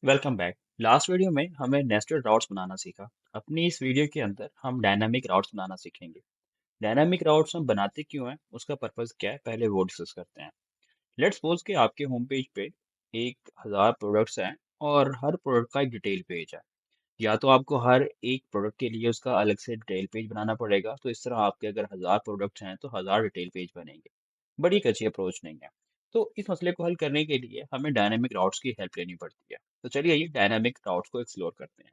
Welcome back. Last video में हमें nested routes बनाना सीखा। अपनी इस वीडियो के अंदर हम डायनामिक राउट्स बनाना सीखेंगे। डायनामिक राउट्स हम बनाते क्यों हैं, उसका पर्पस क्या है, पहले वो डिस्कस करते हैं। लेट्स सपोज कि आपके होम पेज पे 1,000 प्रोडक्ट्स हैं और हर प्रोडक्ट का एक डिटेल पेज है। या तो आपको हर एक प्रोडक्ट के लिए उसका अलग से डिटेल पेज बनाना पड़ेगा, तो इस तरह आपके अगर 1,000 प्रोडक्ट्स हैं तो 1,000 डिटेल पेज बनेंगे। बड़ी एक अच्छी अप्रोच नहीं है। तो इस मसले को हल करने के लिए हमें डायनामिक राउट्स की हेल्प लेनी पड़ती है। तो चलिए ये डायनामिक राउट्स को एक्सप्लोर करते हैं।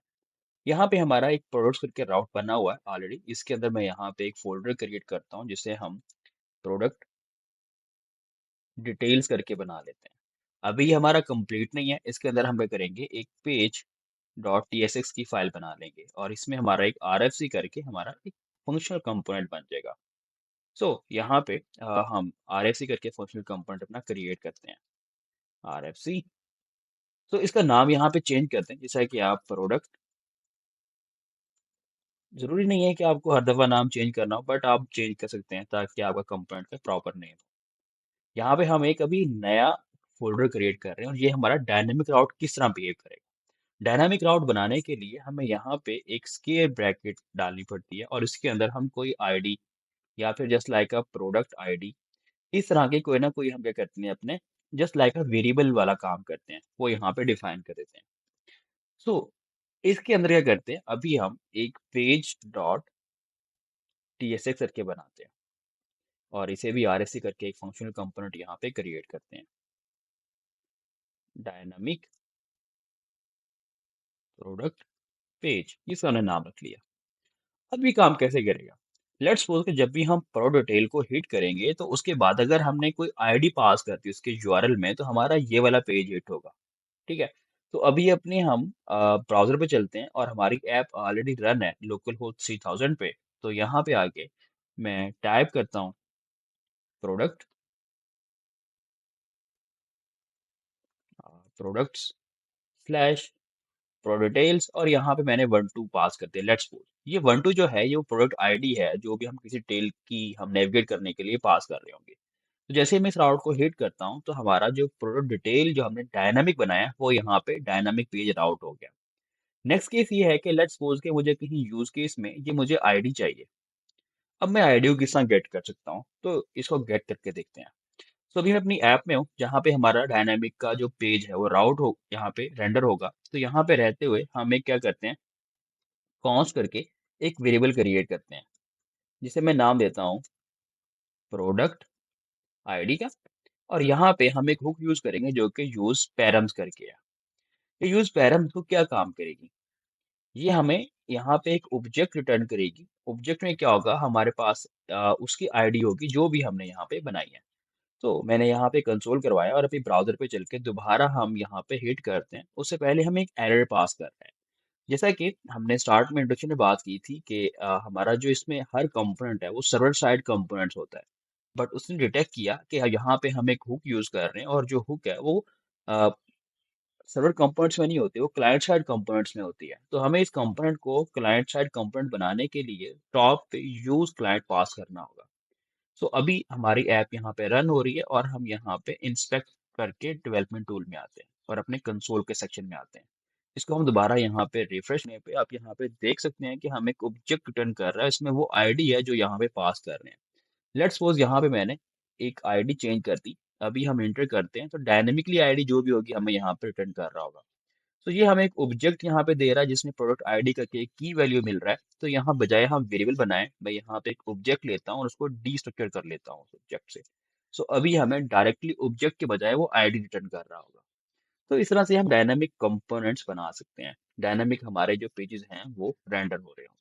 यहाँ पे हमारा एक प्रोडक्ट्स करके राउट बना हुआ है ऑलरेडी। इसके अंदर मैं यहाँ पे एक फोल्डर क्रिएट करता हूँ जिसे हम प्रोडक्ट डिटेल्स करके बना लेते हैं। अभी ये हमारा कंप्लीट नहीं है, इसके अंदर हम क्या करेंगे, एक पेज डॉट tsx की फाइल बना लेंगे और इसमें हमारा एक rfc करके हमारा एक फंक्शनल कंपोनेंट बन जाएगा। यहाँ पे हम rfc करके फंक्शनल कंपोनेंट अपना क्रिएट करते हैं। rfc, तो इसका नाम यहाँ पे चेंज करते हैं, जैसा कि आप प्रोडक्ट, जरूरी नहीं है कि आपको हर दफा नाम चेंज करना हो, बट आप चेंज कर सकते हैं ताकि आपका कंपोनेंट का प्रॉपर नेम हो। यहाँ पे हम एक अभी नया फोल्डर क्रिएट कर रहे हैं और ये हमारा डायनेमिक राउट किस तरह बिहेव करेगा। डायनामिक राउट बनाने के लिए हमें यहाँ पे एक स्क्वायर ब्रैकेट डालनी पड़ती है और इसके अंदर हम कोई आईडी या फिर just like a product ID, इस तरह के कोई ना कोई हम क्या करते हैं, अपने जस्ट लाइक अ वेरिएबल वाला काम करते हैं, वो यहाँ पे डिफाइन कर देते हैं। सो इसके अंदर क्या करते हैं, अभी हम एक पेज डॉट tsx करके बनाते हैं और इसे भी rfc करके एक फंक्शनल कंपोनेंट यहाँ पे क्रिएट करते हैं। डायनामिक प्रोडक्ट पेज, इसका हमने नाम रख लिया। अब ये काम कैसे करेगा। लेट्स सपोज कि जब भी हम प्रो डिटेल को हिट करेंगे तो उसके बाद अगर हमने कोई आईडी पास कर दी उसके यूआरएल में, तो हमारा ये वाला पेज हिट होगा। ठीक है। तो अभी अपने हम ब्राउजर पे चलते हैं और हमारी ऐप ऑलरेडी रन है लोकल होस्ट 3000 पे। तो यहाँ पे आके मैं टाइप करता हूँ product, products slash pro details और यहाँ पे मैंने 1 2 पास करते हैं। लेट्स सपोज ये 1 2 जो है ये वो प्रोडक्ट आईडी है जो भी हम किसी टेल की हम नेविगेट करने के लिए पास कर रहे होंगे। तो जैसे ही मैं इस राउट को हिट करता हूँ तो हमारा जो प्रोडक्ट डिटेल जो हमने डायनामिक बनाया वो यहाँ पे डायनामिक पेज राउट हो गया। नेक्स्ट केस ये है कि लेट्स सपोज कि मुझे कहीं यूज केस में ये मुझे आईडी चाहिए। अब मैं आईडी को किस तरह गेट कर सकता हूँ, तो इसको गेट करके देखते हैं। तो अभी मैं अपनी ऐप में हूँ जहाँ पे हमारा डायनामिक का जो पेज है वो राउट हो यहाँ पे रेंडर होगा। तो यहाँ पे रहते हुए हम एक क्या करते हैं, कॉन्स्ट करके एक वेरिएबल क्रिएट करते हैं जिसे मैं नाम देता हूँ प्रोडक्ट आईडी का। और यहाँ पे हम एक हुक यूज करेंगे जो कि यूज पैरम्स करके है। ये यूज पैरम्स हुक क्या काम करेगी, ये हमें यहाँ पे एक ऑब्जेक्ट रिटर्न करेगी। ऑब्जेक्ट में क्या होगा, हमारे पास उसकी आईडी होगी जो भी हमने यहाँ पे बनाई है। तो मैंने यहाँ पे कंसोल करवाया और अभी ब्राउज़र पे चल के दोबारा हम यहाँ पे हिट करते हैं, उससे पहले हम एक एरर पास कर रहे हैं। जैसा कि हमने स्टार्ट में इंट्रोडक्शन में बात की थी कि हमारा जो इसमें हर कंपोनेंट है वो सर्वर साइड कंपोनेंट्स होता है। बट उसने डिटेक्ट किया कि यहाँ पे हम एक हुक यूज़ कर रहे हैं और जो हुक है वो अ, सर्वर कंपोनेंट्स में नहीं होती, वो क्लाइंट साइड कंपोनेंट्स में होती है। तो हमें इस कंपोनेंट को क्लाइंट साइड कंपोनेंट बनाने के लिए टॉप पे यूज़ क्लाइंट पास करना होगा। सो अभी हमारी ऐप यहाँ पे रन हो रही है और हम यहाँ पे इंस्पेक्ट करके डेवलपमेंट टूल में आते हैं और अपने कंसोल के सेक्शन में आते हैं। इसको हम दोबारा यहाँ पे रिफ्रेश करने पे आप यहाँ पे देख सकते हैं कि हम एक ऑब्जेक्ट रिटर्न कर रहा है, इसमें वो आईडी है जो यहाँ पे पास कर रहे हैं। लेट्स सपोज यहाँ पे मैंने एक आईडी चेंज कर दी। अभी हम एंटर करते हैं तो डायनेमिकली आईडी जो भी होगी हमें यहाँ पे रिटर्न कर रहा होगा। तो ये हमें एक ऑब्जेक्ट यहाँ पे दे रहा है जिसमें प्रोडक्ट आईडी करके एक की वैल्यू मिल रहा है। तो यहाँ बजाय हम वेरिएबल बनाए, मैं यहाँ पे एक ऑब्जेक्ट लेता हूँ और उसको डीस्ट्रक्चर कर लेता हूँ उस ऑब्जेक्ट से। सो अभी हमें डायरेक्टली ऑब्जेक्ट के बजाय वो आईडी रिटर्न कर रहा होगा। तो इस तरह से हम डायनामिक कंपोनेंट्स बना सकते हैं। डायनामिक हमारे जो पेजेस हैं वो रेंडर हो रहे हो।